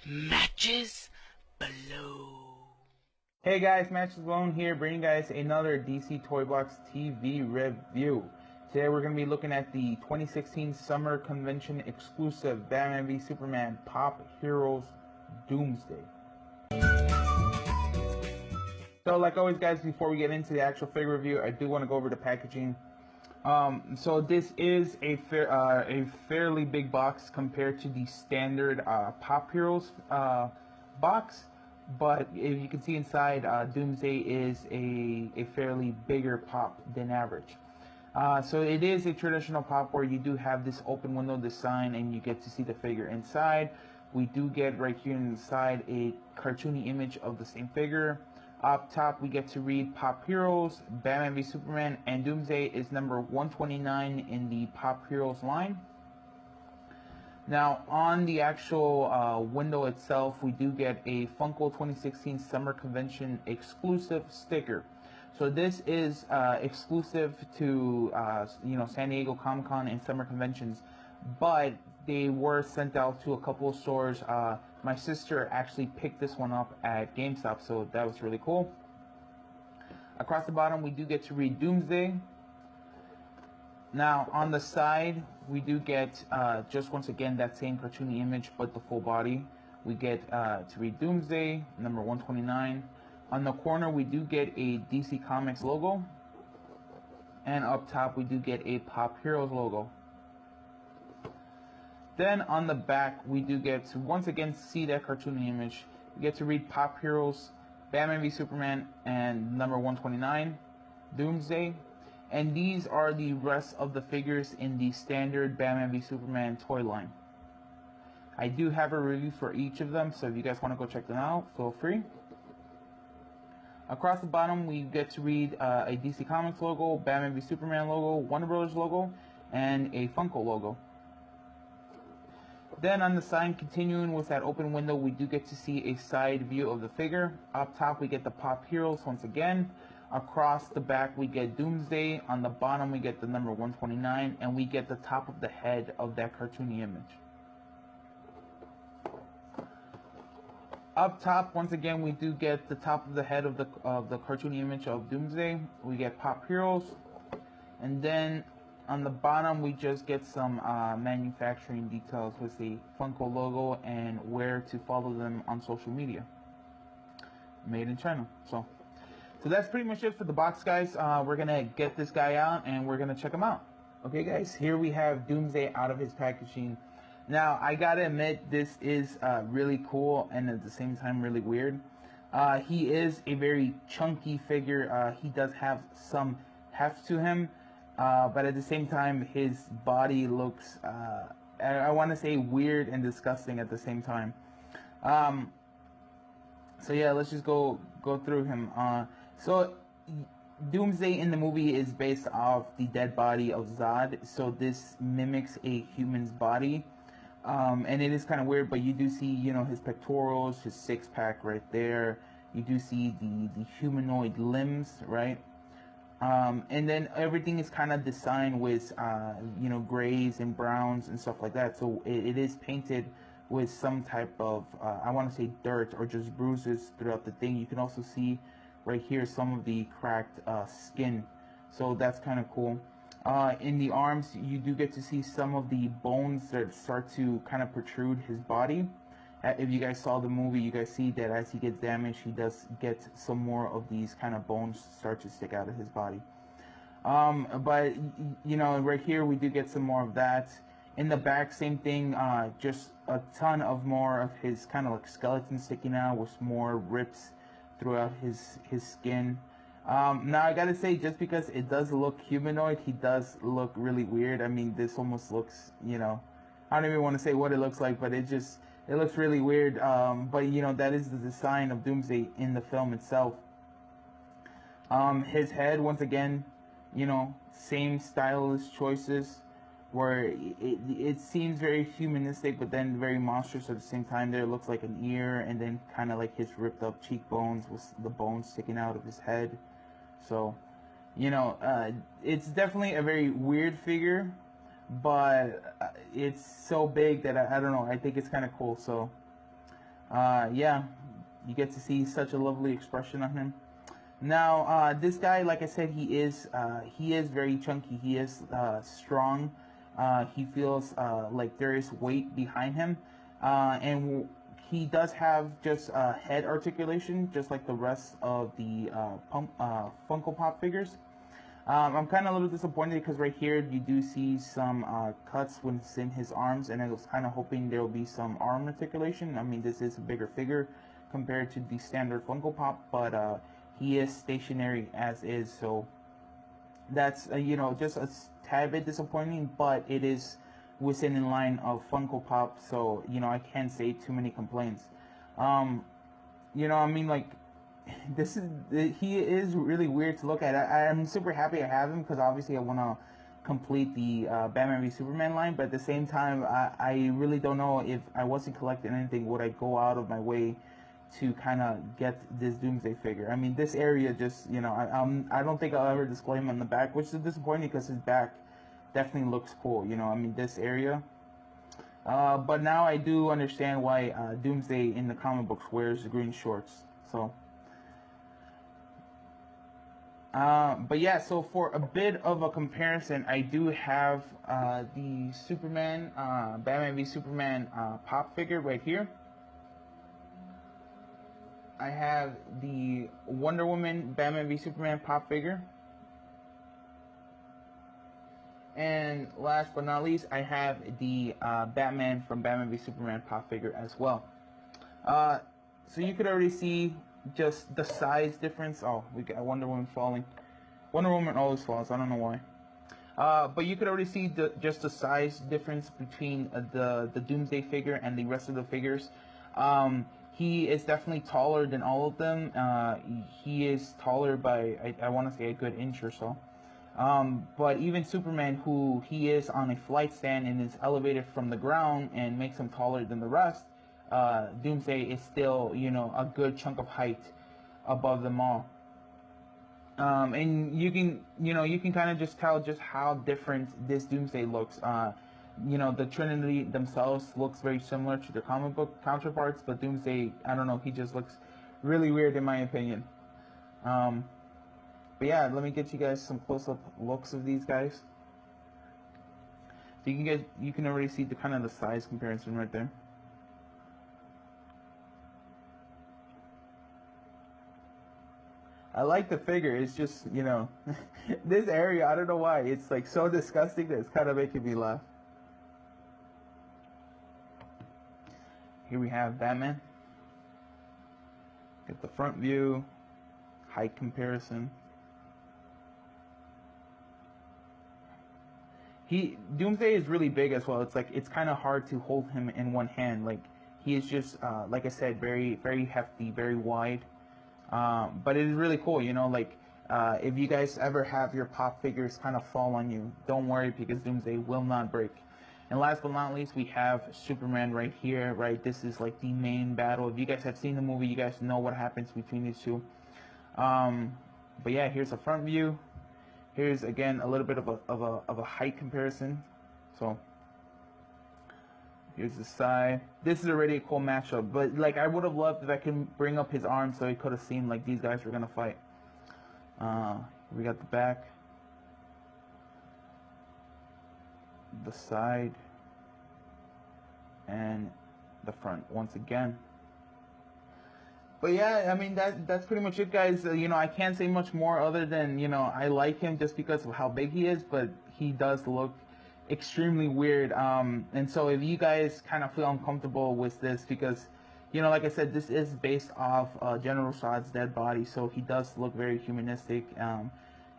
Matches below. Hey guys, Matches Alone here, bringing you guys another DC Toy Box TV review. Today we're going to be looking at the 2016 Summer Convention exclusive Batman v Superman Pop Heroes Doomsday. So like always guys, before we get into the actual figure review, I do want to go over the packaging. So this is a fairly big box compared to the standard Pop Heroes box. But if you can see inside, Doomsday is a fairly bigger pop than average. So it is a traditional pop where you do have this open window design and you get to see the figure inside. We do get right here inside a cartoony image of the same figure. Up top we get to read Pop Heroes, Batman v Superman, and Doomsday is number 129 in the Pop Heroes line. Now, on the actual window itself, we do get a Funko 2016 Summer Convention exclusive sticker. So this is exclusive to San Diego Comic-Con and summer conventions, but they were sent out to a couple of stores. My sister actually picked this one up at GameStop, so that was really cool. Across the bottom, we do get to read Doomsday. Now, on the side, we do get, just once again, that same cartoony image, but the full body. We get to read Doomsday, number 129. On the corner, we do get a DC Comics logo. And up top, we do get a Pop Heroes logo. Then on the back, we do get to, once again, see that cartoony image. We get to read Pop Heroes, Batman v Superman, and number 129, Doomsday. And these are the rest of the figures in the standard Batman v Superman toy line. I do have a review for each of them, so if you guys want to go check them out, feel free. Across the bottom, we get to read a DC Comics logo, Batman v Superman logo, Warner Brothers logo, and a Funko logo. Then on the side, continuing with that open window, we do get to see a side view of the figure. Up top, we get the Pop Heroes once again. Across the back, we get Doomsday. On the bottom, we get the number 129, and we get the top of the head of that cartoony image. Up top, once again, we do get the top of the head of the cartoony image of Doomsday. We get Pop Heroes, and then on the bottom, we just get some manufacturing details with the Funko logo and where to follow them on social media. Made in China. So that's pretty much it for the box, guys. We're going to get this guy out and we're going to check him out. Okay, guys, here we have Doomsday out of his packaging. Now, I got to admit, this is really cool and at the same time really weird. He is a very chunky figure. He does have some heft to him. But at the same time, his body looks, I want to say, weird and disgusting at the same time. So yeah, let's just go through him. So Doomsday in the movie is based off the dead body of Zod. So this mimics a human's body. And it is kind of weird, but you do see, his pectorals, his six-pack right there. You do see the humanoid limbs, right? And then everything is kind of designed with, grays and browns and stuff like that. So it is painted with some type of, I want to say dirt or just bruises throughout the thing. You can also see right here some of the cracked skin. So that's kind of cool. In the arms, you do get to see some of the bones that start to kind of protrude his body. If you guys saw the movie, you guys see that as he gets damaged, he does get some more of these kind of bones start to stick out of his body. But, right here we do get some more of that. In the back, same thing, just a ton of more of his kind of like skeleton sticking out with more rips throughout his skin. Now, I gotta say, just because it does look humanoid, he does look really weird. I mean, this almost looks, I don't even want to say what it looks like, but it looks really weird, but that is the design of Doomsday in the film itself. His head, once again, same stylist choices, where it seems very humanistic, but then very monstrous at the same time. There it looks like an ear, and then kind of like his ripped up cheekbones with the bones sticking out of his head. So, it's definitely a very weird figure. But it's so big that I don't know, I think it's kind of cool. So Yeah, you get to see such a lovely expression on him. Now, this guy, like I said, he is very chunky. He is strong. He feels like there is weight behind him, and he does have just head articulation, just like the rest of the Funko Pop figures. I'm kind of a little disappointed because right here you do see some cuts when it's in his arms, and I was kind of hoping there will be some arm articulation. I mean, this is a bigger figure compared to the standard Funko Pop, but he is stationary as is, so that's just a tad bit disappointing, but it is within in line of Funko Pop, so I can't say too many complaints. I mean, like, this is he is really weird to look at. I'm super happy I have him because obviously I want to complete the Batman v Superman line, but at the same time I really don't know if I wasn't collecting anything would I go out of my way to kind of get this Doomsday figure. I mean, this area just I don't think I'll ever display him on the back, which is disappointing because his back definitely looks cool. I mean, this area. But now I do understand why Doomsday in the comic books wears green shorts. So. But yeah, so for a bit of a comparison, I do have the Superman, Batman v Superman pop figure right here. I have the Wonder Woman, Batman v Superman pop figure. And last but not least, I have the Batman from Batman v Superman pop figure as well. So you could already see just the size difference. Oh, we got Wonder Woman falling. Wonder Woman always falls. I don't know why. But you could already see just the size difference between the Doomsday figure and the rest of the figures. He is definitely taller than all of them. He is taller by I want to say a good inch or so. But even Superman, who he is on a flight stand and is elevated from the ground and makes him taller than the rest, Doomsday is still, a good chunk of height above them all. And you can kind of just tell just how different this Doomsday looks. The Trinity themselves looks very similar to the comic book counterparts, but Doomsday, I don't know, he just looks really weird in my opinion. But yeah, let me get you guys some close-up looks of these guys. So you can already see the kind of the size comparison right there. I like the figure. It's just, this area, I don't know why. It's like so disgusting that it's kind of making me laugh. Here we have Batman. Get the front view, height comparison. Doomsday is really big as well. It's like it's kind of hard to hold him in one hand. Like he is just like I said, very very hefty, very wide. But it is really cool, if you guys ever have your pop figures kind of fall on you, don't worry because Doomsday will not break. And last but not least, we have Superman right here, right? This is like the main battle. If you guys have seen the movie, you guys know what happens between these two. But yeah, here's a front view. Here's again a little bit of a height comparison. So here's the side. This is already a cool matchup, but like I would have loved if I could bring up his arm so he could have seen like these guys were gonna fight. We got the back, the side, and the front once again. But yeah, I mean that's pretty much it, guys. I can't say much more other than I like him just because of how big he is, but he does look extremely weird. And so if you guys kind of feel uncomfortable with this, because like I said, this is based off General Zod's dead body, so he does look very humanistic.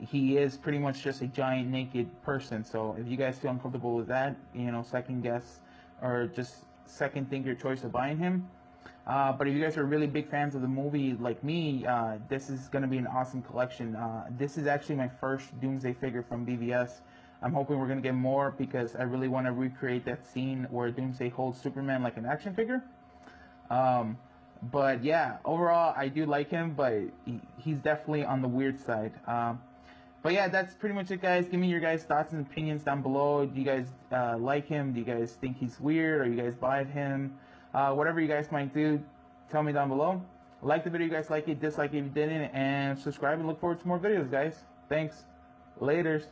He is pretty much just a giant naked person. So if you guys feel uncomfortable with that, second guess or just second think your choice of buying him. But if you guys are really big fans of the movie like me, this is going to be an awesome collection. This is actually my first Doomsday figure from BVS. I'm hoping we're going to get more because I really want to recreate that scene where Doomsday holds Superman like an action figure. But yeah, overall, I do like him, but he's definitely on the weird side. But yeah, that's pretty much it, guys. Give me your guys' thoughts and opinions down below. Do you guys like him? Do you guys think he's weird? Or you guys buy him? Whatever you guys might do, Tell me down below. Like the video, you guys like it, dislike it if you didn't, and subscribe and look forward to more videos, guys. Thanks. Laters.